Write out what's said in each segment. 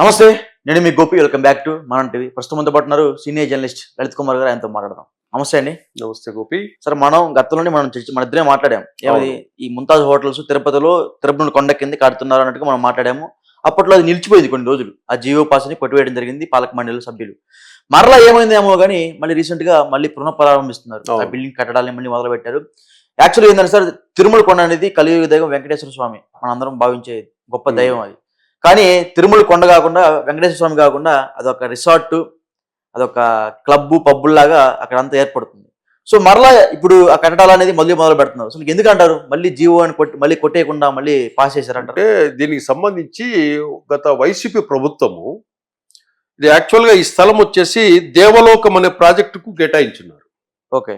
నమస్తే. నేను మీ Gopi. Welcome back to మనం టీవీ. ప్రస్తుతం మనతో పాటు ఉన్నారు సీనియర్ జర్నలిస్ట్ లలిత్ కుమార్ గారు. ఆయనతో మాట్లాడదాం. నమస్తే అండి. నమస్తే గోపి. సరే, మనం గతంలోనే మన ఇద్దరే మాట్లాడాము. ఏమది ఈ ముంతాజ్ హోటల్స్ తిరుపతి కొండ కింద కడుతున్నారు అన్నట్టుగా మనం మాట్లాడాము. అప్పట్లో అది నిలిచిపోయింది కొన్ని రోజులు. ఆ జియో పాస్ ని కొట్టివేయడం జరిగింది పాలక మండలి సభ్యులు. మరలా ఏమైందేమో కానీ మళ్ళీ రీసెంట్ గా మళ్ళీ పునఃప్రారంభిస్తున్నారు. ఆ బిల్డింగ్ కట్టడాలని మళ్ళీ మొదలు పెట్టారు. యాక్చువల్లీ ఏంటంటే సార్, తిరుమల కొండ అనేది కలియుగ దైవం వెంకటేశ్వర స్వామి మనందరం భావించే గొప్ప దైవం అది. కానీ తిరుమల కొండ కాకుండా వెంకటేశ్వర స్వామి కాకుండా అదొక రిసార్ట్, అదొక క్లబ్ పబ్బుల్లాగా అక్కడ అంతా ఏర్పడుతుంది. సో మరలా ఇప్పుడు ఆ కట్టడాలు అనేది మళ్ళీ మొదలు పెడుతున్నారు. అసలు ఎందుకు అంటారు మళ్ళీ జీవో అని మళ్ళీ కొట్టేయకుండా మళ్ళీ పాస్ చేశారంటారు? అంటే దీనికి సంబంధించి గత వైసీపీ ప్రభుత్వము ఇది యాక్చువల్గా ఈ స్థలం వచ్చేసి దేవలోకం అనే ప్రాజెక్టుకు కేటాయించున్నారు. ఓకే.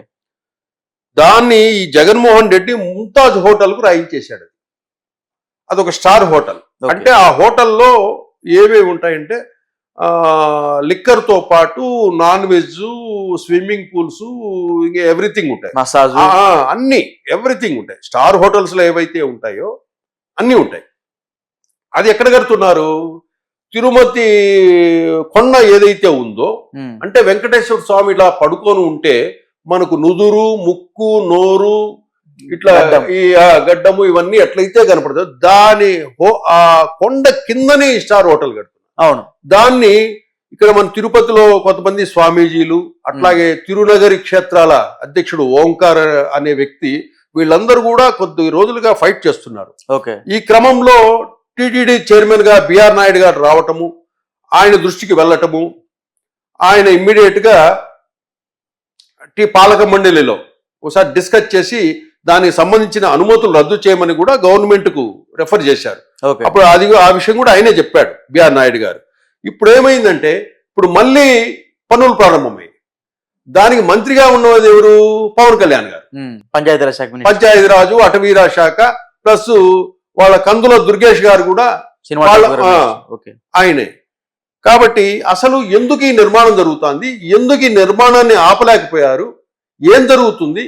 దాన్ని ఈ జగన్మోహన్ రెడ్డి ముంతాజ్ హోటల్కు రాయించేశాడు. అదొక స్టార్ హోటల్. అంటే ఆ హోటల్లో ఏవేవి ఉంటాయంటే లిక్కర్తో పాటు నాన్ వెజ్, స్విమ్మింగ్ పూల్స్, ఇంకా ఎవ్రీథింగ్ ఉంటాయి. మసాజ్, అన్ని ఎవ్రీథింగ్ ఉంటాయి. స్టార్ హోటల్స్ లో ఏవైతే ఉంటాయో అన్ని ఉంటాయి. అది ఎక్కడ కడుతున్నారు? తిరుమతి కొండ ఏదైతే ఉందో, అంటే వెంకటేశ్వర స్వామి ఇలా పడుకొని ఉంటే మనకు నుదురు, ముక్కు, నోరు, ఇట్లా ఈ గడ్డము ఇవన్నీ ఎట్లయితే కనపడదు, దాని ఆ కొండ కిందనే స్టార్ హోటల్ కడుతున్నారు. అవును. దాన్ని ఇక్కడ మన తిరుపతిలో కొంతమంది స్వామీజీలు, అట్లాగే తిరునగరి క్షేత్రాల అధ్యక్షుడు ఓంకార్ అనే వ్యక్తి, వీళ్ళందరూ కూడా కొద్ది రోజులుగా ఫైట్ చేస్తున్నారు. ఓకే. ఈ క్రమంలో టిటిడి చైర్మన్ గా బిఆర్ నాయుడు గారు రావటము, ఆయన దృష్టికి వెళ్ళటము, ఆయన ఇమ్మీడియట్ గా పాలక మండలిలో ఒకసారి డిస్కస్ చేసి దానికి సంబంధించిన అనుమతులు రద్దు చేయమని కూడా గవర్నమెంట్ కు రెఫర్ చేశారు. అప్పుడు ఆ విషయం కూడా ఆయనే చెప్పాడు బిఆర్ నాయుడు గారు. ఇప్పుడు ఏమైందంటే ఇప్పుడు మళ్ళీ పనులు ప్రారంభమయ్యాయి. దానికి మంత్రిగా ఉన్నది ఎవరు? పవన్ కళ్యాణ్ గారు. పంచాయతీరాజు, అటవీరాజ్ శాఖ ప్లస్ వాళ్ళ కందుల దుర్గేష్ గారు కూడా ఆయనే. కాబట్టి అసలు ఎందుకు ఈ నిర్మాణం జరుగుతుంది, ఎందుకు ఈ నిర్మాణాన్ని ఆపలేకపోయారు, ఏం జరుగుతుంది,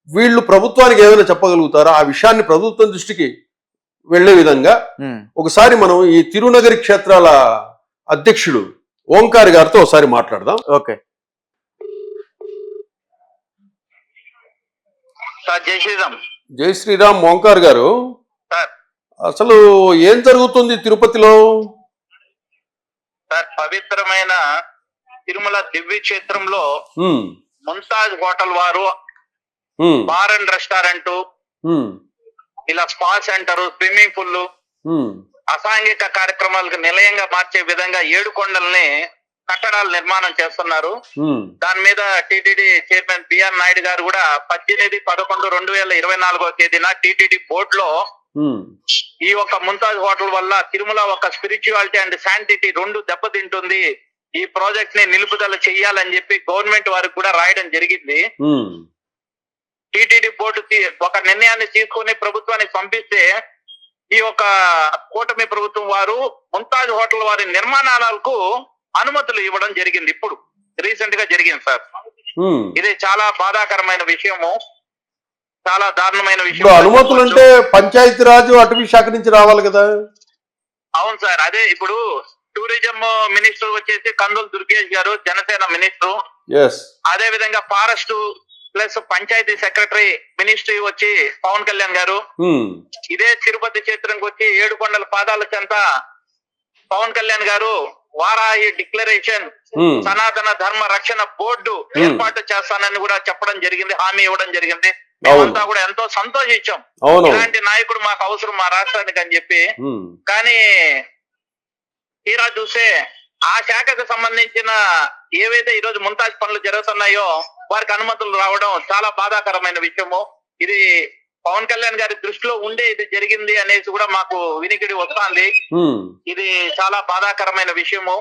వీళ్ళు ప్రభుత్వానికి ఏమైనా చెప్పగలుగుతారా, ఆ విషయాన్ని ప్రభుత్వం దృష్టికి వెళ్లే విధంగా ఒకసారి మనం ఈ తిరునగరి క్షేత్రాల అధ్యక్షుడు ఓంకార్ గారితో ఒకసారి మాట్లాడదాం. ఓకే. జై శ్రీరామ్. జై శ్రీరామ్. ఓంకార్ గారు, అసలు ఏం జరుగుతుంది తిరుపతిలో? సార్, పవిత్రమైన తిరుమల దివ్య క్షేత్రంలో ముంతాజ్ హోటల్ వారు బార్ అండ్ రెస్టారెంట్, ఇలా స్పా సెంటర్, స్విమ్మింగ్ పూల్, అసాంఘిక కార్యక్రమాలకు నిలయంగా మార్చే విధంగా 7 కొండల్ని కట్టడాలు నిర్మాణం చేస్తున్నారు. దాని మీద టిటిడి చైర్మన్ బిఆర్ నాయుడు గారు కూడా 18/11/2024 తేదీన టిటిడి బోర్డు లో ఈ ఒక ముంతాజ్ హోటల్ వల్ల తిరుమల ఒక స్పిరిచువాలిటీ అండ్ శాంటిటీ 2 దెబ్బతింటుంది, ఈ ప్రాజెక్ట్ ని నిలుపుదల చెయ్యాలని చెప్పి గవర్నమెంట్ వారికి కూడా రాయడం జరిగింది. టిటిడి బోర్డు ఒక నిర్ణయాన్ని తీసుకుని ప్రభుత్వానికి పంపిస్తే ఈ యొక్క కూటమి ప్రభుత్వం వారు ముంతాజ్ హోటల్ వారి నిర్మాణాలకు అనుమతులు ఇవ్వడం జరిగింది. ఇప్పుడు రీసెంట్ గా జరిగింది సార్. ఇది చాలా బాధాకరమైన విషయము, చాలా దారుణమైన విషయం. అనుమతులు అంటే పంచాయతీరాజు, అటవీ శాఖ నుంచి రావాలి కదా? అవును సార్. అదే ఇప్పుడు టూరిజం మినిస్టర్ వచ్చేసి కందుల దుర్గేష్ గారు, జనసేన మినిస్టర్. అదే విధంగా forest plus panchayati secretary ministry వచ్చి పవన్ కళ్యాణ్ గారు. ఇదే తిరుపతి క్షేత్రంకి వచ్చి 7 కొండల పాదాల చెంత పవన్ కళ్యాణ్ గారు వారాహి డిక్లరేషన్, సనాతన ధర్మ రక్షణ బోర్డు ఏర్పాటు చేస్తానని కూడా చెప్పడం జరిగింది, హామీ ఇవ్వడం జరిగింది. మేమంతా కూడా ఎంతో సంతోషించాం, ఇలాంటి నాయకుడు మాకు అవసరం మా రాష్ట్రానికి అని చెప్పి. కానీ తీరా చూస్తే ఆ శాఖకు సంబంధించిన ఏవైతే ఈరోజు ముంతాజ్ పనులు జరుగుతున్నాయో వారికి అనుమతులు రావడం చాలా బాధాకరమైన విషయము. ఇది పవన్ కళ్యాణ్ గారి దృష్టిలో ఉండే ఇది జరిగింది అనేసి కూడా మాకు వినికిడి వస్తుంది. ఇది చాలా బాధాకరమైన విషయము.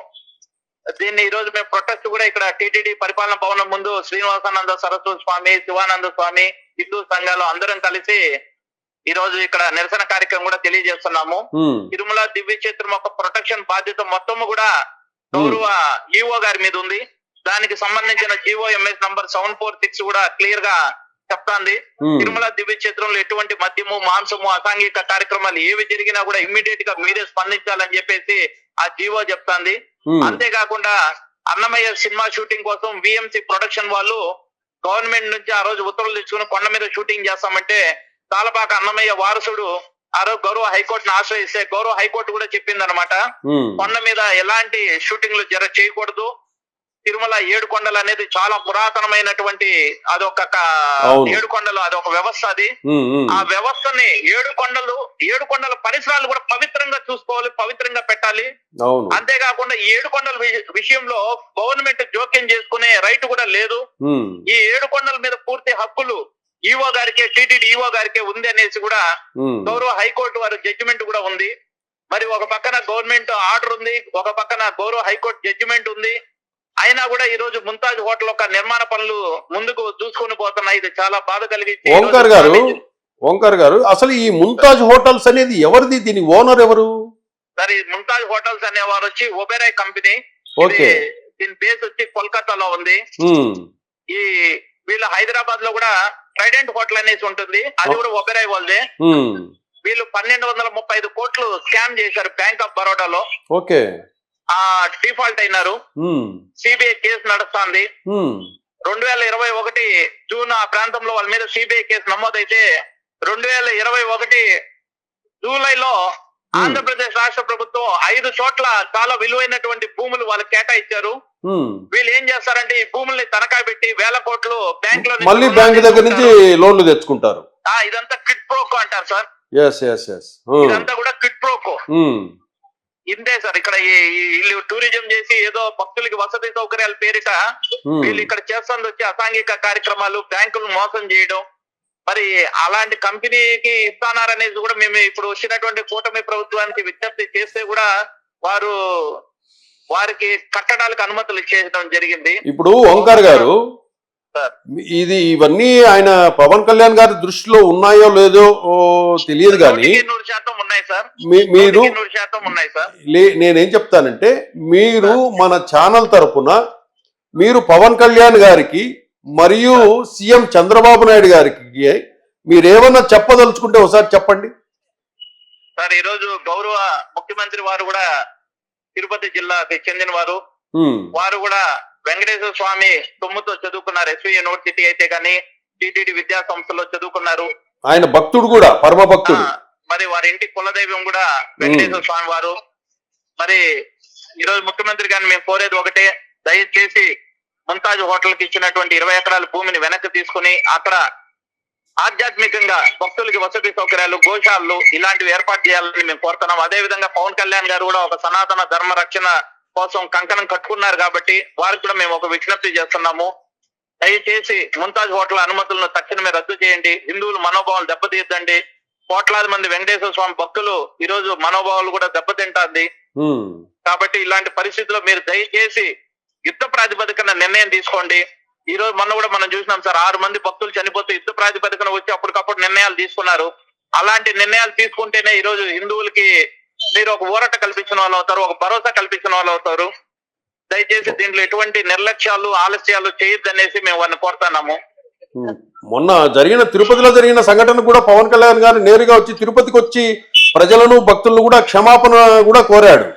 దీన్ని ఈ రోజు మేము ప్రొటెస్ట్ కూడా ఇక్కడ టిటిడి పరిపాలన భవనం ముందు శ్రీనివాసానంద సరస్వతి స్వామి, శివానంద స్వామి, హిందూ సంఘాలు అందరం కలిసి ఈ రోజు ఇక్కడ నిరసన కార్యక్రమం కూడా తెలియజేస్తున్నాము. తిరుమల దివ్య క్షేత్రం ఒక ప్రొటెక్షన్ బాధ్యత మొత్తము కూడా గౌరవ ఈఓ గారి మీద ఉంది. దానికి సంబంధించిన జీఓఎంఎస్ నంబర్ 746 కూడా క్లియర్ గా చెప్తాంది. తిరుమల దివ్య క్షేత్రంలో ఎటువంటి మద్యము, మాంసము, అసాంఘిక కార్యక్రమాలు ఏవి జరిగినా కూడా ఇమ్మీడియట్ గా మీరే స్పందించాలని చెప్పేసి ఆ జీవో చెప్తాంది. అంతేకాకుండా అన్నమయ్య సినిమా షూటింగ్ కోసం విఎంసి ప్రొడక్షన్ వాళ్ళు గవర్నమెంట్ నుంచి ఆ రోజు ఉత్తర్వులు తెచ్చుకుని కొండ మీద షూటింగ్ చేస్తామంటే తాళపాక అన్నమయ్య వారసుడు ఆ రోజు గౌరవ హైకోర్టును ఆశ్రయిస్తే గౌరవ హైకోర్టు కూడా చెప్పిందనమాట, కొండ మీద ఎలాంటి షూటింగ్లు చేయకూడదు. తిరుమల ఏడుకొండలు అనేది చాలా పురాతనమైనటువంటి అదొక ఏడుకొండలు అదొక వ్యవస్థ. అది ఆ వ్యవస్థని ఏడుకొండల పరిసరాలు కూడా పవిత్రంగా చూసుకోవాలి, పవిత్రంగా పెట్టాలి. అంతేకాకుండా ఈ ఏడుకొండల విషయంలో గవర్నమెంట్ జోక్యం చేసుకునే రైట్ కూడా లేదు. ఈ ఏడుకొండల మీద పూర్తి హక్కులు ఈవో గారికే, టీటీడీ ఈవో గారికే ఉంది అనేసి కూడా గౌరవ హైకోర్టు వారి జడ్జిమెంట్ కూడా ఉంది. మరి ఒక పక్కన గవర్నమెంట్ ఆర్డర్ ఉంది, ఒక పక్కన గౌరవ హైకోర్టు జడ్జిమెంట్ ఉంది. అయినా కూడా ఈ రోజు ముంతాజ్ హోటల్ యొక్క నిర్మాణ పనులు ముందుకు చూసుకుని పోతున్నాయి. ఇది చాలా బాధ కలిగింది. ఓంకార్ గారు అసలు ఈ ముంతాజ్ హోటల్స్ అనేది ఎవరిది? దీని ఓనర్ ఎవరు? సరే, ముంతాజ్ హోటల్స్ అనేవారు వచ్చి ఒబెరాయ్ కంపెనీ. దీని బేస్ వచ్చి కోల్కతాలో ఉంది. ఈ వీళ్ళు హైదరాబాద్ లో కూడా ట్రైడెంట్ హోటల్ అనేసి ఉంటుంది, అది కూడా ఒబెరాయ్ వాళ్ళదే. వీళ్ళు 1235 కోట్లు స్కామ్ చేశారు బ్యాంక్ ఆఫ్ బరోడాలో. డిఫాల్ట్ అయినారు. సిబిఐ కేసు నడుస్తుంది. 2021 జూన్ ఆ ప్రాంతంలో వాళ్ళ మీద సిబిఐ కేసు నమోదైతే 2021 జూలైలో ఆంధ్రప్రదేశ్ రాష్ట్ర ప్రభుత్వం 5 చోట్ల చాలా విలువైనటువంటి భూములు వాళ్ళకి కేటాయించారు. వీళ్ళు ఏం చేస్తారంటే ఈ భూముల్ని తనఖా పెట్టి వేల కోట్లు బ్యాంక్ లో మళ్ళీ బ్యాంక్ దగ్గర నుంచి లోన్లు తెచ్చుకుంటారు. ఇదంతా కిట్ ప్రోకో అంటారు సార్. ఇదంతా కూడా కిట్ ప్రోకో. ఇంతే సార్. ఇక్కడ వీళ్ళు టూరిజం చేసి ఏదో భక్తులకి వసతి సౌకర్యాల పేరిట వీళ్ళు ఇక్కడ చేస్తుంది వచ్చి అసాంఘిక కార్యక్రమాలు, బ్యాంకులు మోసం చేయడం. మరి అలాంటి కంపెనీకి ఇస్తానారనేది కూడా మేము ఇప్పుడు వచ్చినటువంటి కూటమి ప్రభుత్వానికి విజ్ఞప్తి చేస్తే కూడా వారికి కట్టడాలకు అనుమతులు ఇచ్చేయడం జరిగింది. ఇప్పుడు ఓంకార్ గారు ఇవన్నీ ఆయన పవన్ కళ్యాణ్ గారి దృష్టిలో ఉన్నాయో లేదో తెలియదు కానీ 100% ఉన్నాయి సార్. మీరు 100% ఉన్నాయి సార్. నేనేం చెప్తానంటే మీరు మన ఛానల్ తరపున మీరు పవన్ కళ్యాణ్ గారికి మరియు సీఎం చంద్రబాబు నాయుడు గారికి మీరేమన్నా చెప్పదలుచుకుంటే ఒకసారి చెప్పండి సార్. ఈరోజు గౌరవ ముఖ్యమంత్రి వారు కూడా తిరుపతి జిల్లాకి చెందిన వారు కూడా వెంకటేశ్వర స్వామి సొమ్ముతో చదువుకున్నారు. ఎస్వి యూనివర్సిటీ అయితే కానీ టిటిడి విద్యా సంస్థలో చదువుకున్నారు. ఆయన భక్తుడు కూడా, పరమ భక్తుడు. మరి వారి ఇంటి కులదైవం కూడా వెంకటేశ్వర స్వామి వారు. మరి ఈరోజు ముఖ్యమంత్రి గారిని మేము కోరేది ఒకటే, దయచేసి ముంతాజ్ హోటల్ కి ఇచ్చినటువంటి 20 ఎకరాల భూమిని వెనక్కి తీసుకుని అక్కడ ఆధ్యాత్మికంగా భక్తులకి వసతి సౌకర్యాలు, గోశాలలు ఇలాంటివి ఏర్పాటు చేయాలని మేము కోరుతున్నాం. అదే విధంగా పవన్ కళ్యాణ్ గారు కూడా ఒక సనాతన ధర్మ రక్షణ కోసం కంకణం కట్టుకున్నారు కాబట్టి వారికి కూడా మేము ఒక విజ్ఞప్తి చేస్తున్నాము. దయచేసి ముంతాజ్ హోటల్ అనుమతులను తక్షణమే రద్దు చేయండి. హిందువుల మనోభావాలు దెబ్బతీద్దండి. కోట్లాది మంది వెంకటేశ్వర స్వామి భక్తులు ఈ రోజు మనోభావాలు కూడా దెబ్బతింటుంది. కాబట్టి ఇలాంటి పరిస్థితుల్లో మీరు దయచేసి యుద్ధ ప్రాతిపదికన నిర్ణయం తీసుకోండి. ఈ రోజు మొన్న కూడా మనం చూసినాం సార్, 6 మంది భక్తులు చనిపోతే యుద్ధ ప్రాతిపదికన వచ్చి అప్పటికప్పుడు నిర్ణయాలు తీసుకున్నారు. అలాంటి నిర్ణయాలు తీసుకుంటేనే ఈ రోజు హిందువులకి మీరు ఒక ఊరట కల్పించిన వాళ్ళు అవుతారు, ఒక భరోసా కల్పించిన వాళ్ళు అవుతారు. దయచేసి దీంట్లో ఎటువంటి నిర్లక్ష్యాలు, ఆలస్యాలు చేయొద్దనేసి మేము వారిని కోరుతున్నాము. మొన్న తిరుపతిలో జరిగిన సంఘటన కూడా పవన్ కళ్యాణ్ గారు నేరుగా వచ్చి తిరుపతికి వచ్చి ప్రజలను, భక్తులను కూడా క్షమాపణ కూడా కోరాడు.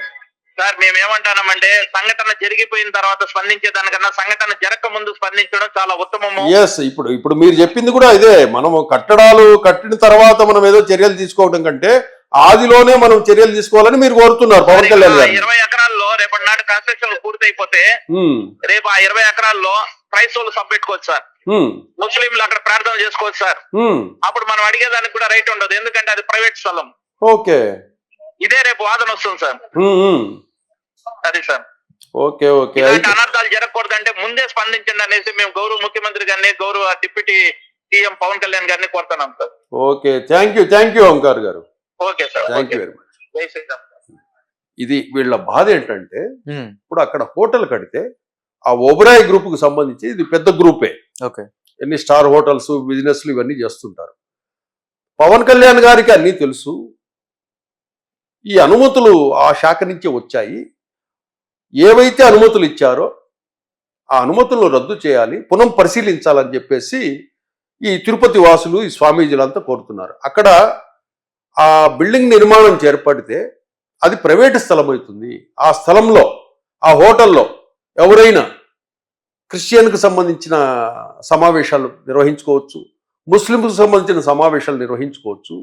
సార్ మేమేమంటామంటే సంఘటన జరిగిపోయిన తర్వాత స్పందించేదానికన్నా సంఘటన జరగక ముందు స్పందించడం చాలా ఉత్తమము. ఇప్పుడు మీరు చెప్పింది కూడా ఇదే. మనము కట్టడాలు కట్టిన తర్వాత మనం ఏదో చర్యలు తీసుకోవడం కంటే ఆదిలోనే మనం చర్యలు తీసుకోవాలని మీరు కోరుతున్నారు పవన్ కళ్యాణ్ గారు. 20 ఎకరాల్లో రేపటి నాటి కన్స్ట్రక్షన్ పూర్తి అయిపోతే రేపు ఆ 20 ఎకరాల్లో క్రైస్తవులు సబ్ పెట్టుకోవచ్చు సార్, ముస్లింలు అక్కడ ప్రార్థన చేసుకోవచ్చు సార్. అప్పుడు మనం అడిగేదానికి కూడా రైట్ ఉండదు, ఎందుకంటే అది ప్రైవేట్ స్థలం. ఓకే, ఇదే రేపు వాదన వస్తుంది సార్. అది సార్. Okay okay. అనర్థాలు జరగకూడదంటే ముందే స్పందించండి అనేసి మేము గౌరవ ముఖ్యమంత్రి గారిని, గౌరవ డిప్యూటీ సీఎం పవన్ కళ్యాణ్ గారిని కోరుతున్నాం sir. Okay, thank you Omkar గారు. Okay sir, thank you very much. ఇది వీళ్ళ బాధ ఏంటంటే ఇప్పుడు అక్కడ హోటల్ కడితే ఆ ఒబెరాయ్ గ్రూప్ కు సంబంధించి ఇది పెద్ద గ్రూపే. ఎన్ని స్టార్ హోటల్స్, బిజినెస్లు ఇవన్నీ చేస్తుంటారు. పవన్ కళ్యాణ్ గారికి అన్నీ తెలుసు. ఈ అనుమతులు ఆ శాఖ నుంచే వచ్చాయి. ఏవైతే అనుమతులు ఇచ్చారో ఆ అనుమతులను రద్దు చేయాలి, పునః పరిశీలించాలని చెప్పేసి ఈ తిరుపతి వాసులు, ఈ స్వామీజీలంతా కోరుతున్నారు. అక్కడ ఆ బిల్డింగ్ నిర్మాణం చేపడితే అది ప్రైవేటు స్థలం అవుతుంది. ఆ స్థలంలో ఆ హోటల్లో ఎవరైనా క్రిస్టియన్కు సంబంధించిన సమావేశాలు నిర్వహించుకోవచ్చు, ముస్లింకు సంబంధించిన సమావేశాలు నిర్వహించుకోవచ్చు.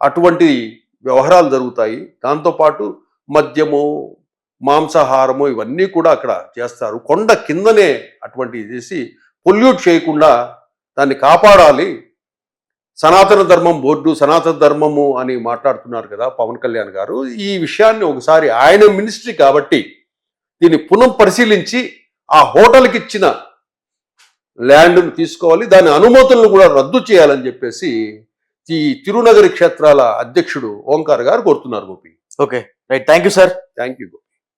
అటువంటి వ్యవహారాలు జరుగుతాయి. దాంతోపాటు మద్యము, మాంసాహారము ఇవన్నీ కూడా అక్కడ చేస్తారు. కొండ కిందనే అటువంటివి చేసి పొల్యూట్ చేయకుండా దాన్ని కాపాడాలి. సనాతన ధర్మం బోర్డు, సనాతన ధర్మము అని మాట్లాడుతున్నారు కదా పవన్ కళ్యాణ్ గారు. ఈ విషయాన్ని ఒకసారి ఆయన మినిస్ట్రీ కాబట్టి దీన్ని పునః పరిశీలించి ఆ హోటల్కి ఇచ్చిన ల్యాండ్ను తీసుకోవాలి, దాని అనుమతులను కూడా రద్దు చేయాలని చెప్పేసి ఈ తిరునగరి క్షేత్రాల అధ్యక్షుడు ఓంకార్ గారు కోరుతున్నారు. Gopi, okay, right, thank you sir. Thank you.